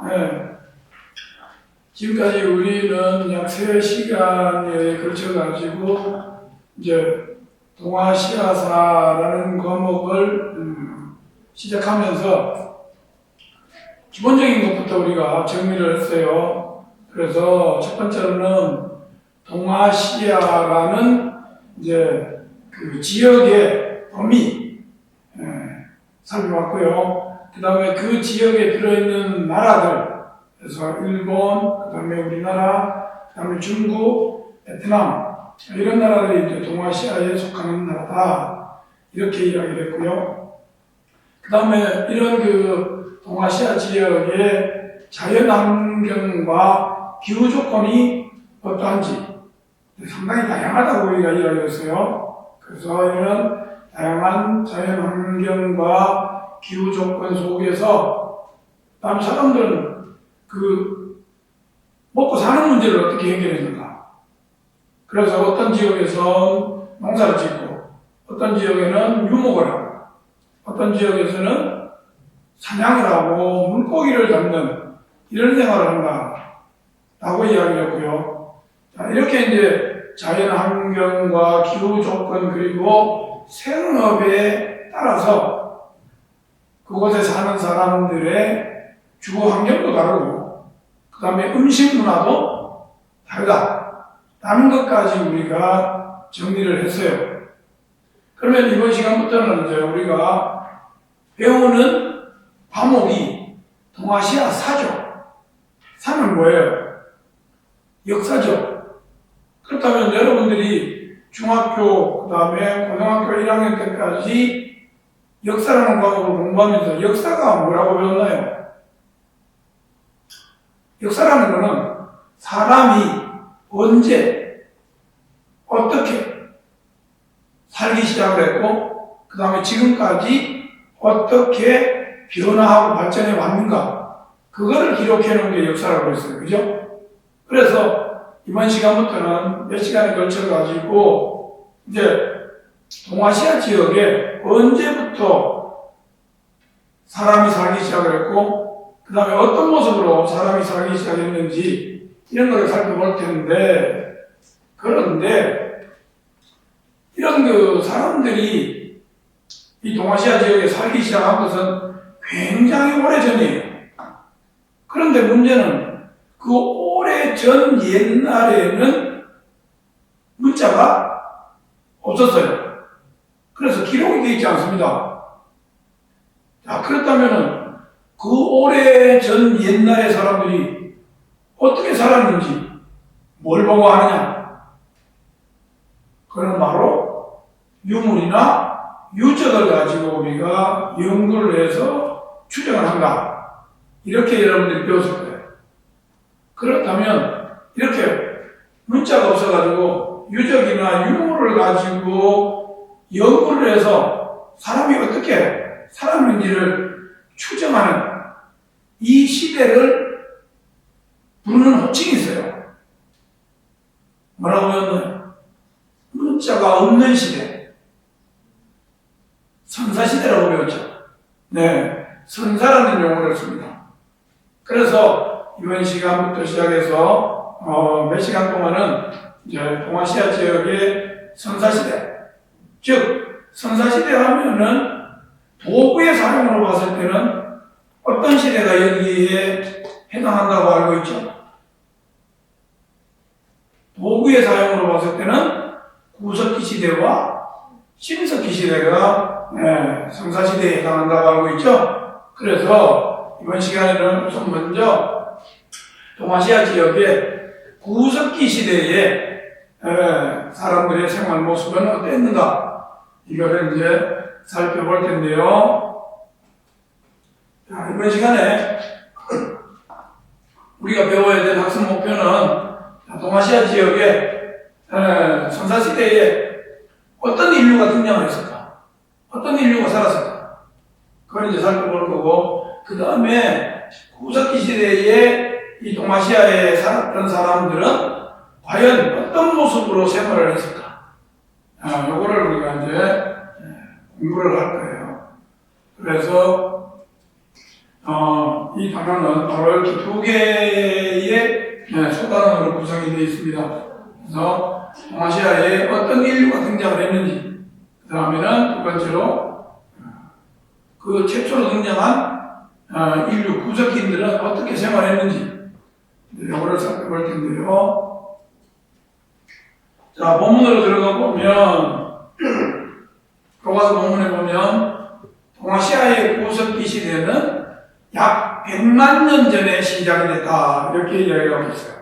네. 지금까지 우리는 약 3시간에 걸쳐가지고 이제 동아시아사라는 과목을 시작하면서 기본적인 것부터 우리가 정리를 했어요. 그래서 첫 번째로는 동아시아라는 이제 그 지역의 범위 살펴봤고요. 그 다음에 그 지역에 들어있는 나라들, 그래서 일본, 그 다음에 우리나라, 그 다음에 중국, 베트남 이런 나라들이 이제 동아시아에 속하는 나라다 이렇게 이야기를 했고요. 그 다음에 이런 그 동아시아 지역의 자연환경과 기후 조건이 어떠한지 상당히 다양하다고 우리가 이야기를 했어요. 그래서 이런 다양한 자연환경과 기후 조건 속에서 다음 사람들은 그 먹고 사는 문제를 어떻게 해결했는가. 그래서 어떤 지역에서는 농사를 짓고 어떤 지역에는 유목을 하고 어떤 지역에서는 사냥을 하고 물고기를 잡는 이런 생활을 한다 라고 이야기를 했고요. 자, 이렇게 이제 자연환경과 기후 조건 그리고 생업에 따라서 그곳에 사는 사람들의 주거 환경도 다르고 그 다음에 음식 문화도 다르다라는 것까지 우리가 정리를 했어요. 그러면 이번 시간부터는 이제 우리가 배우는 과목이 동아시아 사죠. 사는 뭐예요? 역사죠. 그렇다면 여러분들이 중학교, 그 다음에 고등학교 1학년 때까지 역사라는 과목을 공부하면서 역사가 뭐라고 배웠나요? 역사라는 것은 사람이 언제, 어떻게 살기 시작을 했고, 그 다음에 지금까지 어떻게 변화하고 발전해 왔는가, 그거를 기록해 놓은 게 역사라고 했어요. 그죠? 그래서 이번 시간부터는 몇 시간에 걸쳐가지고, 이제 동아시아 지역에 언제부터 사람이 살기 시작을 했고, 그 다음에 어떤 모습으로 사람이 살기 시작했는지 이런 걸 살펴볼 텐데, 그런데 이런 그 사람들이 이 동아시아 지역에 살기 시작한 것은 굉장히 오래전이에요. 그런데 문제는 그 오래전 옛날에는 문자가 없었어요. 그래서 기록이 되어 있지 않습니다. 자, 그렇다면은 그 오래전 옛날의 사람들이 어떻게 살았는지 뭘 보고 하느냐? 그건 바로 유물이나 유적을 가지고 우리가 연구를 해서 추정을 한다. 이렇게 여러분들이 배웠을 거예요. 그렇다면 이렇게 문자가 없어가지고 유적이나 유물을 가지고 연구를 해서 사람이 어떻게 살았는지를 추정하는 이 시대를 부르는 호칭이 있어요. 뭐라고 하면 문자가 없는 시대, 선사시대라고 배웠죠. 네, 선사라는 용어를 씁니다. 그래서 이번 시간부터 시작해서 몇 시간 동안은 이제 동아시아 지역의 선사시대, 즉 선사시대 하면은 도구의 사용으로 봤을 때는 어떤 시대가 여기에 해당한다고 알고 있죠? 도구의 사용으로 봤을 때는 구석기 시대와 신석기 시대가 선사시대에 해당한다고 알고 있죠? 그래서 이번 시간에는 우선 먼저 동아시아 지역의 구석기 시대의 사람들의 생활 모습은 어땠는가? 이거를 이제 살펴볼 텐데요. 자, 이번 시간에 우리가 배워야 될 학습 목표는 동아시아 지역의 선사시대에 어떤 인류가 등장을 했을까? 어떤 인류가 살았을까? 그걸 이제 살펴볼 거고, 그 다음에 구석기 시대에 이 동아시아에 살았던 사람들은 과연 어떤 모습으로 생활을 했을까? 요거를 우리가 이제 공부를 할 거예요. 그래서 이 단어는 바로 이렇게 두 개의 소단으로 구성이 되어 있습니다. 그래서 동아시아에 어떤 인류가 등장을 했는지, 그 다음에는 두 번째로 그 최초로 등장한 인류 구석기인들은 어떻게 생활했는지 이거를 살펴볼 텐데요. 자, 본문으로 들어가 보면 교과서 본문에 보면 동아시아의 구석기 시대는 약 100만 년 전에 시작이 됐다 이렇게 이야기하고 있어요.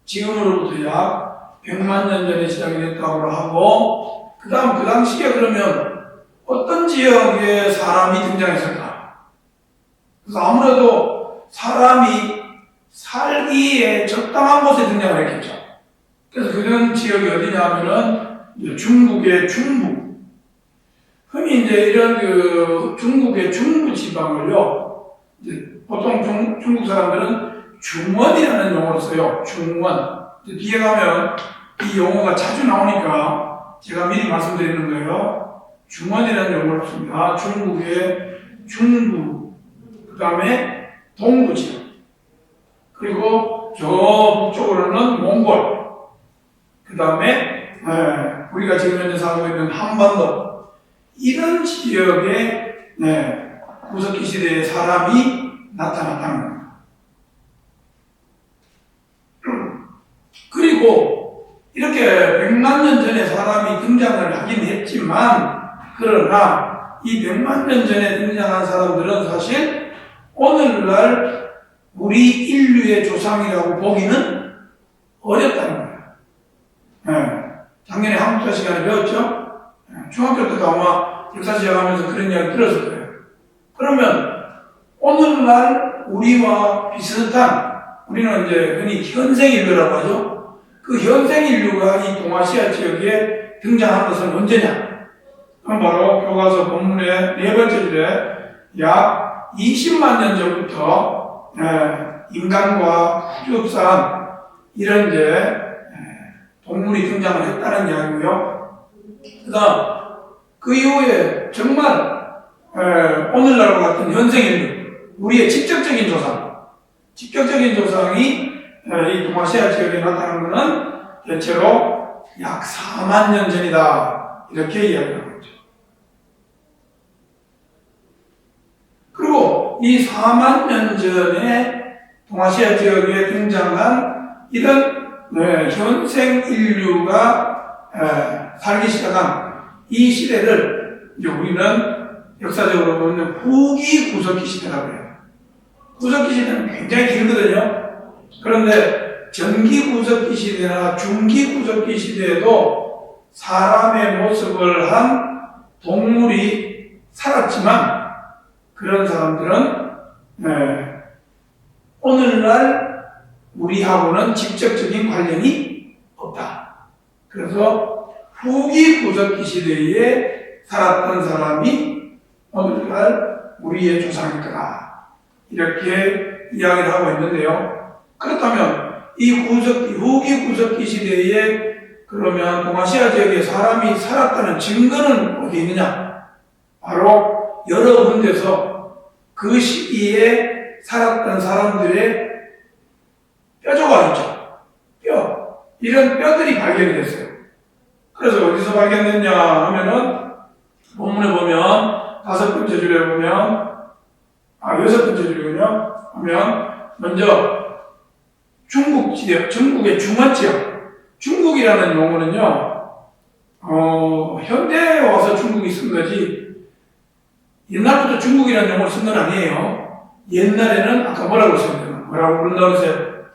지금으로부터 약 100만 년 전에 시작이 됐다고 하고, 그 다음 그 당시에 그러면 어떤 지역에 사람이 등장했을까? 그래서 아무래도 사람이 살기에 적당한 곳에 등장을 했겠죠. 그래서 그런 지역이 어디냐 하면은 중국의 중부. 흔히 이제 이런 중국의 중부 지방을요, 이제 보통 중국 사람들은 중원이라는 용어를 써요. 중원. 뒤에 가면 이 용어가 자주 나오니까 제가 미리 말씀드리는 거예요. 중원이라는 용어를 씁니다. 중국의 중부, 그 다음에 동부 지역, 그리고 저 북쪽으로는 몽골, 그 다음에 우리가 지금 현재 살고 있는 한반도, 이런 지역에 구석기 시대의 사람이 나타났다는 겁니다. 그리고 이렇게 100만 년 전에 사람이 등장을 하긴 했지만, 그러나 이 100만 년 전에 등장한 사람들은 사실 오늘날 우리 인류의 조상이라고 보기는 어렵다는 거예요. 작년에 한국사 시간에 배웠죠? 중학교 때도 아마 역사 시작하면서 그런 이야기 들었을 거예요. 그러면 오늘날 우리와 비슷한, 우리는 이제 흔히 현생 인류라고 하죠. 그 현생 인류가 이 동아시아 지역에 등장한 것은 언제냐? 그럼 바로 교과서 본문의 네 번째 줄에 약 20만 년 전부터 인간과 흡사한 이런 이제 동물이 등장을 했다는 이야기고요. 그 다음 그 이후에 정말 오늘날과 같은 현생 인류, 우리의 직접적인 조상이 이 동아시아 지역에 나타난 것은 대체로 약 4만 년 전이다 이렇게 이야기하고 있죠. 그리고 이 4만 년 전에 동아시아 지역에 등장한 이런 현생 인류가 살기 시작한 이 시대를 이제 우리는 역사적으로 보면 후기 구석기 시대라고 해요. 구석기 시대는 굉장히 길거든요. 그런데 전기 구석기 시대나 중기 구석기 시대에도 사람의 모습을 한 동물이 살았지만, 그런 사람들은 오늘날 우리하고는 직접적인 관련이 없다. 그래서 후기 구석기 시대에 살았던 사람이 오늘날 우리의 조상일 거다, 이렇게 이야기를 하고 있는데요. 그렇다면 이 후기 구석기 시대에 그러면 동아시아 지역에 사람이 살았다는 증거는 어디 있느냐? 바로 여러 군데서 그 시기에 살았던 사람들의 뼈조각 있죠. 뼈. 이런 뼈들이 발견이 됐어요. 그래서 어디서 발견됐냐 하면은 본문에 보면 다섯 번째 줄에 보면 여섯 번째 줄이군요. 보면 먼저 중국 지역, 중국의 중원 지역. 중국이라는 용어는요, 현대에 와서 중국이 쓴 거지, 옛날부터 중국이라는 용어를 쓴 건 아니에요. 옛날에는 아까 뭐라고 썼냐면, 뭐라고 부른다고 했어요?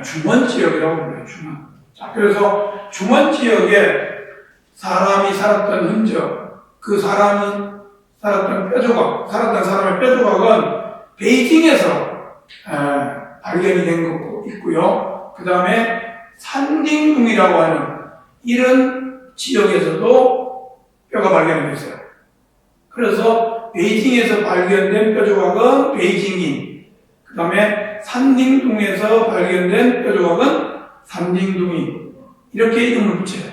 중원 지역이라고 불러요, 중원. 자, 그래서 중원 지역에 사람이 살았던 흔적, 그 사람이 살았던 살았던 사람의 뼈조각은 베이징에서 발견이 된 거 있고요. 그 다음에 산딩둥이라고 하는 이런 지역에서도 뼈가 발견이 됐어요. 그래서 베이징에서 발견된 뼈조각은 베이징인, 그 다음에 산딩둥에서 발견된 뼈조각은 산딩둥이, 이렇게 이름을 붙여요.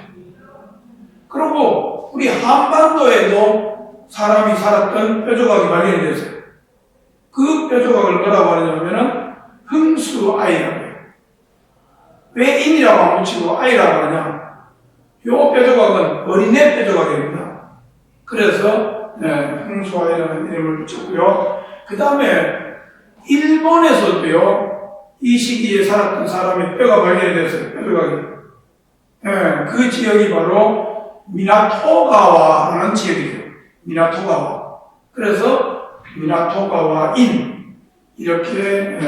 그리고 우리 한반도에도 사람이 살았던 뼈조각이 발견이 됐어요. 그 뼈조각을 뭐라고 하냐면은 흥수아이라고 해요. 왜 인이라고 안 붙이고 아이라고 하냐? 요 뼈조각은 어린애 뼈조각입니다. 그래서 흥수아이라는 이름을 붙였고요. 그 다음에 일본에서도요, 이 시기에 살았던 사람의 뼈가 발견이 됐어요. 뼈조각이. 그 지역이 바로 미나토가와라는 지역이에요. 미나토가와. 그래서 미나토가와인 이렇게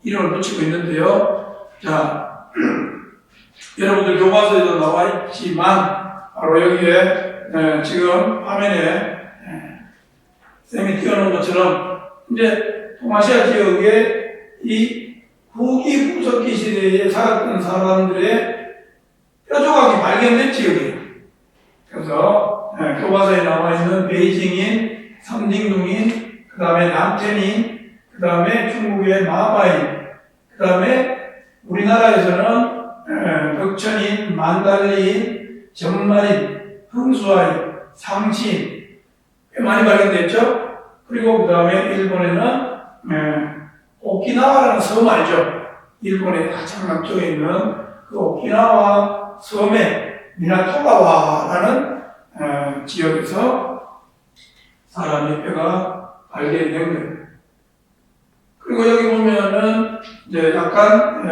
이름을 붙이고 있는데요. 자, 여러분들 교과서에도 나와 있지만 바로 여기에 지금 화면에 쌤이 띄워놓은 것처럼 이제 동아시아 지역에 이 후기 구석기 시대에 살았던 사람들의 뼈조각이 발견된 지역이에요. 그래서 교과서에 나와 있는 베이징인, 삼딩둥인, 그 다음에 남텐인, 그 다음에 중국의 마바인, 그 다음에 우리나라에서는 덕천인, 만달리인, 전만인, 흥수아인, 상신 꽤 많이 발견됐죠? 그리고 그 다음에 일본에는 오키나와라는 섬 알죠? 일본의 가장 남쪽에 있는 그 오키나와 섬의 미나토가와라는 지역에서 사람의 뼈가 발견된 거예요. 그리고 여기 보면은 이제 약간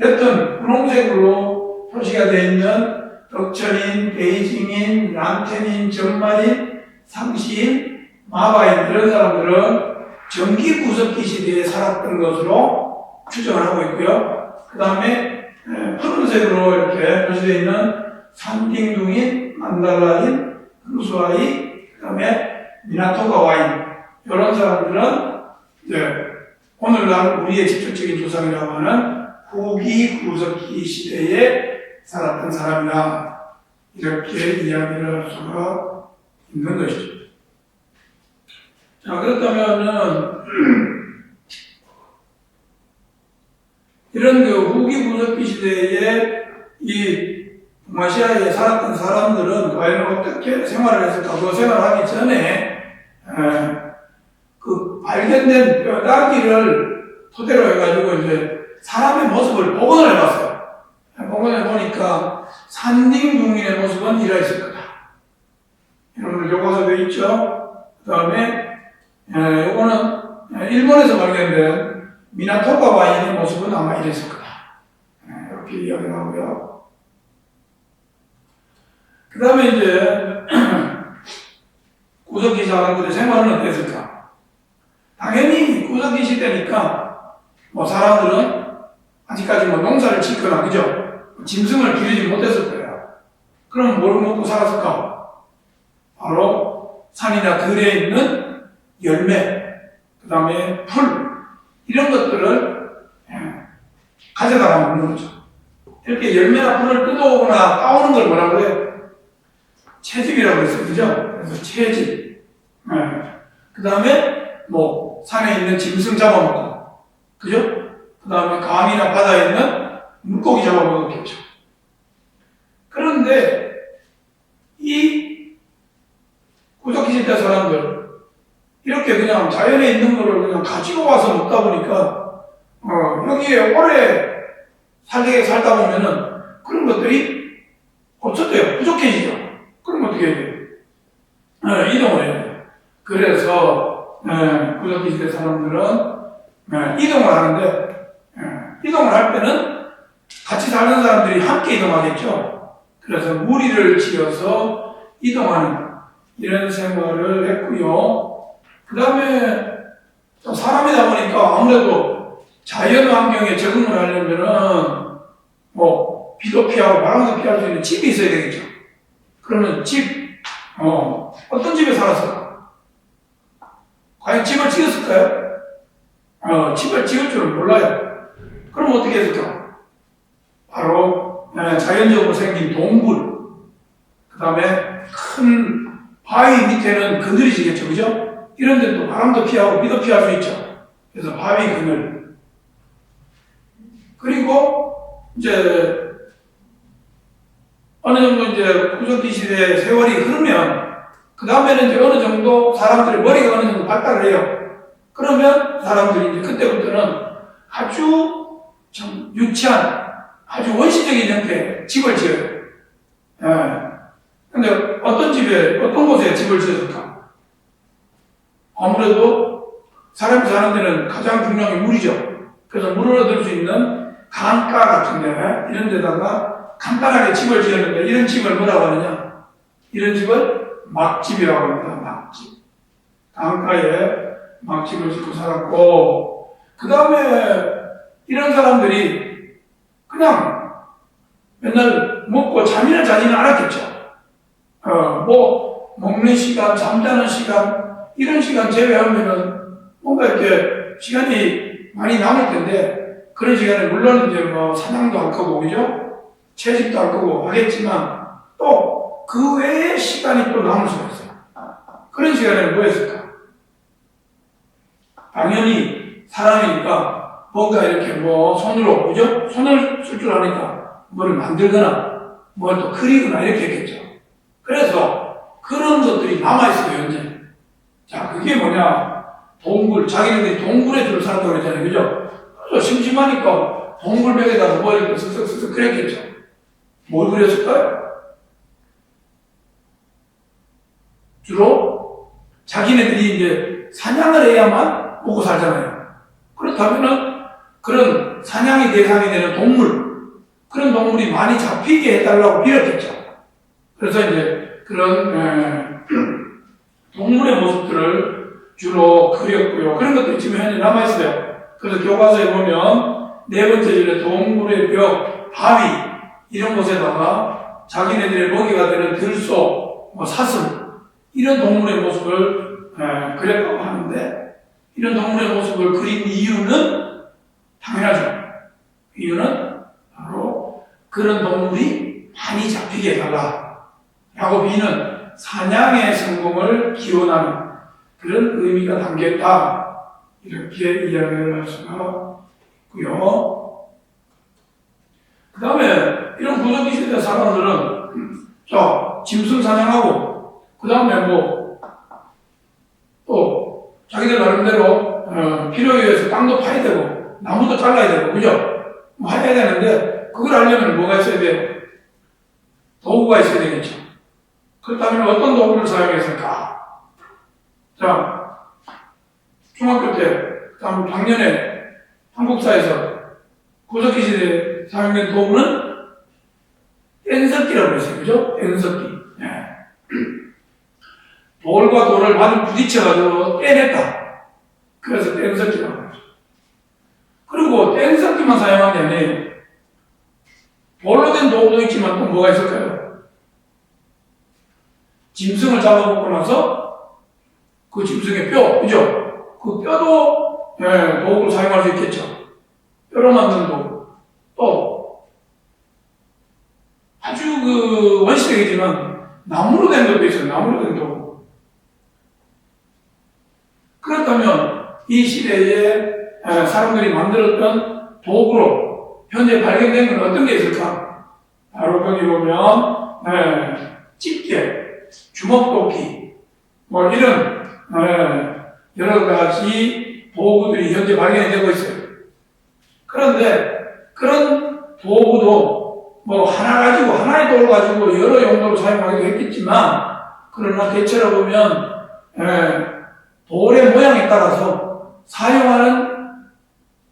옅은 분홍색으로 표시가 되어 있는 덕천인, 베이징인, 란텐인, 전만인, 상시인, 마바인 이런 사람들은 전기 구석기 시대에 살았던 것으로 추정을 하고 있고요. 그 다음에 푸른색으로 이렇게 표시되어 있는 산딩둥인, 만달라인, 흥수아이, 그 다음에 미나토가와인 이런 사람들은 오늘날 우리의 직접적인 조상이라고 하는 후기 구석기 시대에 살았던 사람이다. 이렇게 이야기를 할 수가 있는 것이죠. 자, 그렇다면은 이런 그 후기 구석기 시대에 이 동아시아에 살았던 사람들은 과연 어떻게 생활을 했을까? 그 생활하기 전에 그 발견된 뼈다귀를 토대로 해가지고 이제 사람의 모습을 복원을 해봤어요. 복원해 보니까 산딩둥이의 모습은 이러했을 거다. 여러분들 교과서도 있죠. 그 다음에 이거는 일본에서 발견된 미나토가와인의 모습은 아마 이랬을 거다. 이렇게 이야기를 하고요. 그 다음에 이제 구석기 사람들의 생활은 어땠을까? 당연히 구석기 시대니까 뭐 사람들은 아직까지 뭐 농사를 짓거나 그죠? 짐승을 기르지 못했을 거예요. 그럼 뭘 먹고 살았을까? 바로 산이나 들에 있는 열매, 그 다음에 풀 이런 것들을 가져다가 먹는 거죠. 이렇게 열매나 풀을 뜯어오거나 따오는 걸 뭐라고 해요? 채집이라고 했어요. 그죠? 그래서 채집. 그 다음에 뭐 산에 있는 짐승 잡아먹고 그죠? 그 다음에 강이나 바다에 있는 물고기 잡아먹었겠죠. 그런데 이 구석기 시대 사람들 이렇게 그냥 자연에 있는 거를 그냥 가지고 와서 먹다 보니까 여기에 오래 살다 보면은 그런 것들이 없었대요. 부족해지죠. 그럼 어떻게 해야 돼요? 이동을 해야 돼요. 그래서 구석기 시대 사람들은 이동을 하는데 이동을 할 때는 같이 사는 사람들이 함께 이동하겠죠. 그래서 무리를 지어서 이동하는 이런 생활을 했고요. 그 다음에 사람이다 보니까 아무래도 자연 환경에 적응을 하려면은 뭐 비도 피하고 바람도 피할 수 있는 집이 있어야 되겠죠. 그러면 어떤 집에 살았을까? 과연 집을 지었을까요? 집을 지을 줄은 몰라요. 그럼 어떻게 했을까? 바로 자연적으로 생긴 동굴, 그 다음에 큰 바위 밑에는 그늘이 지겠죠, 그죠? 이런 데도 바람도 피하고 비도 피할 수 있죠. 그래서 바위 그늘. 그리고 이제 어느 정도 이제 구석기 시대 세월이 흐르면 그 다음에는 이제 어느 정도 사람들의 머리가 어느 정도 발달을 해요. 그러면 사람들이 이제 그때부터는 아주 참 유치한, 아주 원시적인 형태의 집을 지어요. 예. 근데 어떤 집에, 어떤 곳에 집을 지었을까? 아무래도 사람이 사는 데는 가장 중요한 게 물이죠. 그래서 물을 얻을 수 있는 강가 같은 데, 이런 데다가 간단하게 집을 지었는데, 이런 집을 뭐라고 하느냐? 이런 집을 막집이라고 합니다. 막집. 강가에 막집을 짓고 살았고, 그 다음에 이런 사람들이 그냥 맨날 먹고 잠이나 자지는 않았겠죠. 먹는 시간, 잠자는 시간, 이런 시간 제외하면은 뭔가 이렇게 시간이 많이 남을 텐데, 그런 시간에 물론 이제 사냥도 할 거고, 그죠? 채집도 할 거고 하겠지만, 또 그 외의 시간이 또 남을 수가 있어요. 그런 시간에는 뭐 했을까? 당연히 사람이니까 뭔가 이렇게 손으로, 그죠? 손을 쓸 줄 아니까 뭐를 만들거나, 뭘 또 그리거나 이렇게 했겠죠. 그래서 그런 것들이 남아있어요, 현재. 자, 그게 뭐냐? 동굴, 자기네들이 동굴에 줄 살았다고 그랬잖아요, 그죠? 그래서 심심하니까 동굴벽에다가 뭐 이렇게 쓱쓱쓱 그랬겠죠. 뭘 그렸을까요? 주로 자기네들이 이제 사냥을 해야만 먹고 살잖아요. 그렇다면은 그런 사냥의 대상이 되는 동물, 그런 동물이 많이 잡히게 해달라고 빌었겠죠. 그래서 이제 그런 동물의 모습들을 주로 그렸고요. 그런 것들이 지금 현재 남아있어요. 그래서 교과서에 보면 네 번째 줄에 동물의 벽, 바위 이런 곳에다가 자기네들의 먹이가 되는 들소, 사슴 이런 동물의 모습을 그렸다고 하는데, 이런 동물의 모습을 그린 이유는 당연하죠. 이유는 바로 그런 동물이 많이 잡히게 해달라 라고 비는 사냥의 성공을 기원하는 그런 의미가 담겼다, 이렇게 이야기를 할 수가 있고요. 그 다음에 이런 구석기 시대 사람들은 짐승 사냥하고, 그 다음에 또 자기들 나름대로 필요에 의해서 땅도 파야 되고 나무도 잘라야 되고, 그죠? 해야 되는데 그걸 하려면 뭐가 있어야 돼요? 도구가 있어야 되겠죠. 그렇다면 어떤 도구를 사용했을까? 자, 중학교 때, 다음 작년에 한국사에서 구석기 시대에 사용된 도구는 뗀석기라고 했어요. 그죠? 뗀석기. 네. 돌과 돌을 마주 부딪혀가지고 떼냈다. 그래서 뗀석기라고 하죠. 그리고 뗀석기만 사용한 게 아니에요. 돌로 된 도구도 있지만 또 뭐가 있을까요? 짐승을 잡아먹고 나서 그 짐승의 뼈, 그죠? 그 뼈도 도구로 사용할 수 있겠죠. 뼈로 만든 도구. 또 아주 원시적이지만 나무로 된 것도 있어요. 나무로 된 도구. 그렇다면 이 시대에 사람들이 만들었던 도구로 현재 발견된 건 어떤 게 있을까? 바로 거기 보면 집게, 주먹도끼 이런 여러 가지 도구들이 현재 발견이 되고 있어요. 그런데 그런 도구도 하나 가지고, 하나의 돌을 가지고 여러 용도로 사용하기도 했겠지만, 그러나 대체로 보면 돌의 모양에 따라서 사용하는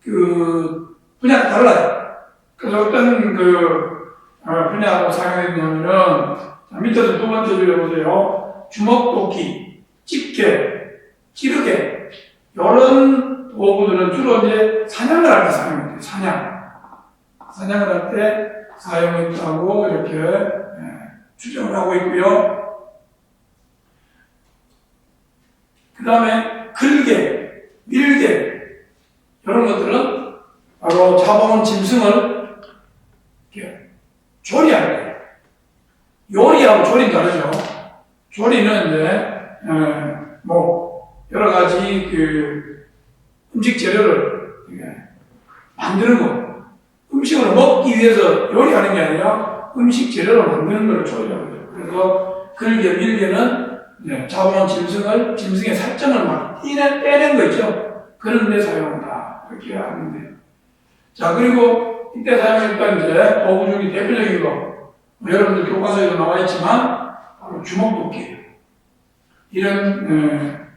그 분야가 달라요. 그래서 어떤 분야로 사용했냐면은, 밑에서 두 번째 줄에 보세요. 주먹도끼, 집게, 찌르개, 이런 도구들은 주로 이제 사냥을 할 때 사용해요. 사냥을 할 때 사용했다고 이렇게 추정을 하고 있고요. 그 다음에 글개, 밀개, 이런 것들은 바로 잡아온 짐승을 조리할 때, 요리하고 조리는 다르죠. 조리는 이제 여러 가지 음식 재료를 만드는 거, 음식을 먹기 위해서 요리하는 게 아니라 음식 재료를 만드는 걸 조리라고 해요. 그래서 글개, 밀개는 잡아온 짐승의 살점을 막 빼낸 거 있죠? 그런 데 사용한다. 이렇게 하는데. 자, 그리고 이때 사용했던 이제 도구 중에 대표적인 거, 여러분들 교과서에도 나와 있지만, 바로 주먹도끼. 이런,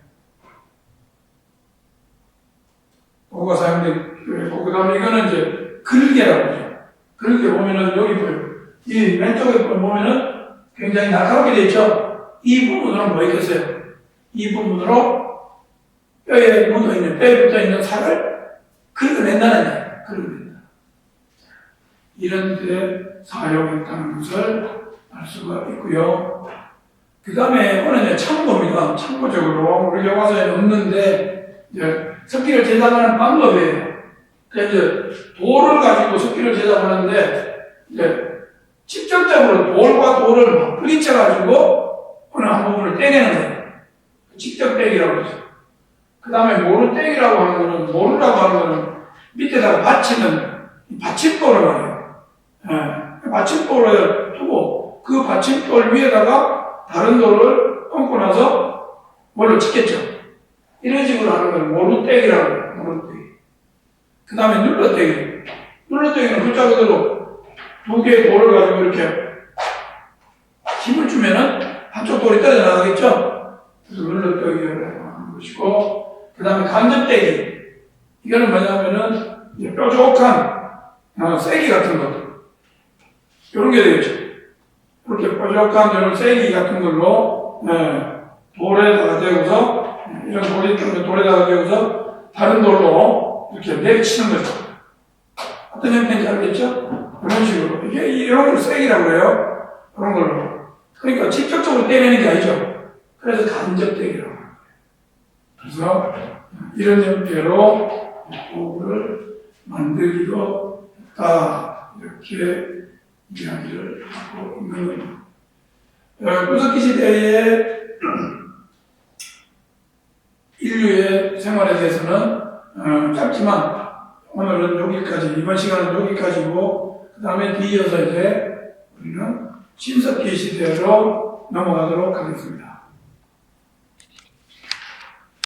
도구가 사용되고, 그 다음에 이거는 이제 글개라고 하죠. 글개 보면은 여기 보여요. 이 왼쪽에 보면은 굉장히 날카롭게 되어 있죠? 이 부분으로 뭐 있겠어요? 이 부분으로 뼈에 묻어있는, 뼈에 붙어있는 살을 긁어낸다는 얘기예요. 긁어낸다. 이런 데 사용했다는 것을 알 수가 있고요. 그 다음에 오늘 이제 참고입니다. 참고적으로 우리 교과서에 없는데 이제 석기를 제작하는 방법이에요. 그래서 이제 돌을 가지고 석기를 제작하는데 이제 직접적으로 돌과 돌을 막 부딪혀가지고 어느 한 부분을 떼내는 거예요. 직접 떼기라고 그러죠. 그 다음에 모루떼기라고 하는 거는, 모루라고 하는 거는 밑에다가 받치는 받침돌을 말해요. 받침돌을 두고 그 받침돌 위에다가 다른 돌을 얹고 나서 뭘로 찍겠죠. 이런 식으로 하는 걸 모루떼기라고 해요. 모루떼기. 그 다음에 눌러떼기. 눌러떼기는 글자 그대로 두 개의 돌을 가지고 이렇게 힘을 주면은 한쪽 돌이 떨어져 나가겠죠? 그래서 눌러떼기를 하는 것이고, 그 다음에 간접떼기. 이거는 뭐냐면은 이제 뾰족한 쐐기 같은 것. 이런 게 되겠죠. 이렇게 뾰족한 이런 쐐기 같은 걸로 돌에다가 대고서 이런 돌이 있으면 돌에다가 대고서 다른 돌로 이렇게 내치는 거죠. 어떤 형태인지 알겠죠? 이런 식으로. 이게 이런 걸 쐐기라고 해요. 그런 걸로. 그러니까 직접적으로 때리는 게 아니죠. 그래서 간접떼기라고 해요. 그래서 이런 형태로 도구를 만들기도 했다. 이렇게 이야기를 하고 있는 겁니다. 구석기 시대의 인류의 생활에 대해서는 짧지만 오늘은 여기까지, 이번 시간은 여기까지고, 그 다음에 뒤이어서 이제 우리는 신석기 시대로 넘어가도록 하겠습니다.